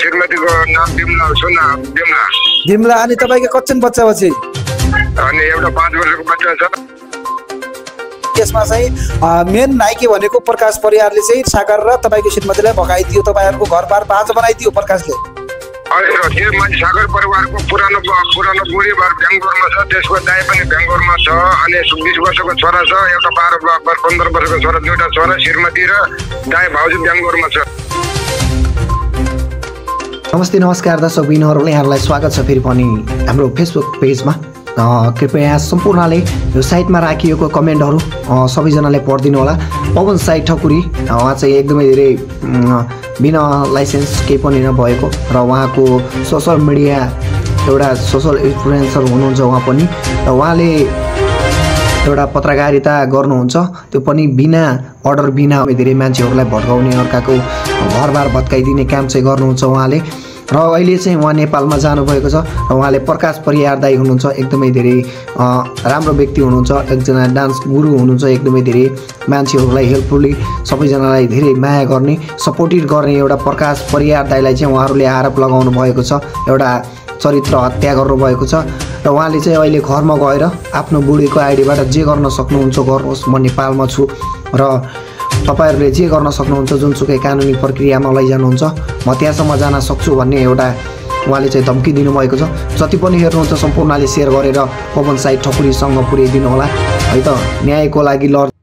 श्रीमतीको नाम बिमला सुन बिमला। बिमला अनि तपाईको कच्चन बच्चा बच्ची? अनि एउटा 5 वर्षको बच्चा छ। यसमा चाहिँ मेन नाइके भनेको प्रकाश परियारले चाहिँ सागर र तपाईको श्रीमतीलाई भगाइदियो, तपाईहरुको घरबार बाँझो बनाइदियो प्रकाशले। अहिले त्यो मान्छे सागर परिवारको पुरानो बुढी भएर बेंगलोरमा छ, त्यसको दाइ पनि बेंगलोरमा छ, अनि 20 वर्षको छोरा छ, एउटा 15 वर्षको छोरा, दुईटा छोरा श्रीमती र दाइ भाउजू बेंगलोरमा छ। नमस्ते नमस्कार दर्शकबिनहरुलाई यहाँलाई स्वागत छ फेरि पनि हाम्रो फेसबुक पेजमा। कृपया सम्पूर्णले यो साइटमा राखिएको कमेन्टहरु सबैजनाले पढिदिनु होला। पवन साई ठकुरी उहाँ चाहिँ एकदमै धेरै बिना लाइसेन्स केही पनि नभएको र उहाँको सोशल मिडिया एउटा सोशल इन्फ्लुएन्सर हुनुहुन्छ उहाँ पनि, र उहाँले एउटा पत्रकारिता गर्नुहुन्छ, त्यो पनि बिना अर्डर बिना धेरै मान्छेहरूलाई भड्काउने, अर्काको घरबार भत्काइदिने काम चाहिँ गर्नुहुन्छ उहाँले। र अहिले चाहिँ उहाँ नेपालमा जानुभएको छ र उहाँले प्रकाश परियार दाइ हुनुहुन्छ, एकदमै धेरै राम्रो व्यक्ति हुनुहुन्छ, एकजना डान्स गुरु हुनुहुन्छ, एकदमै धेरै मान्छेहरूलाई हेल्पफुली सबैजनालाई धेरै माया गर्ने सपोर्टिभ गर्ने एउटा प्रकाश परियार दाइलाई चाहिँ उहाँहरूले आरोप लगाउनु भएको छ, एउटा चरित्र हत्या गर्नुभएको छ। र उहाँले चाहिँ अहिले घरमा गएर आफ्नो बुढीको आइडीबाट जे गर्न सक्नुहुन्छ गर्नुहोस्, म नेपालमा छु र तपाईहरुले जे गर्न सक्नुहुन्छ जुनसुकै कानुनी प्रक्रियामा लैजानुहुन्छ म त्यहाँसम्म जान सक्छु भन्ने एउटा उहाँले चाहिँ धम्की दिनुभएको छ। जति पनि हेर्नुहुन्छ सम्पूर्णले शेयर गरेर पवन साई ठकुरीसँग पुर्याइदिनु होला है त। न्यायको लागि लड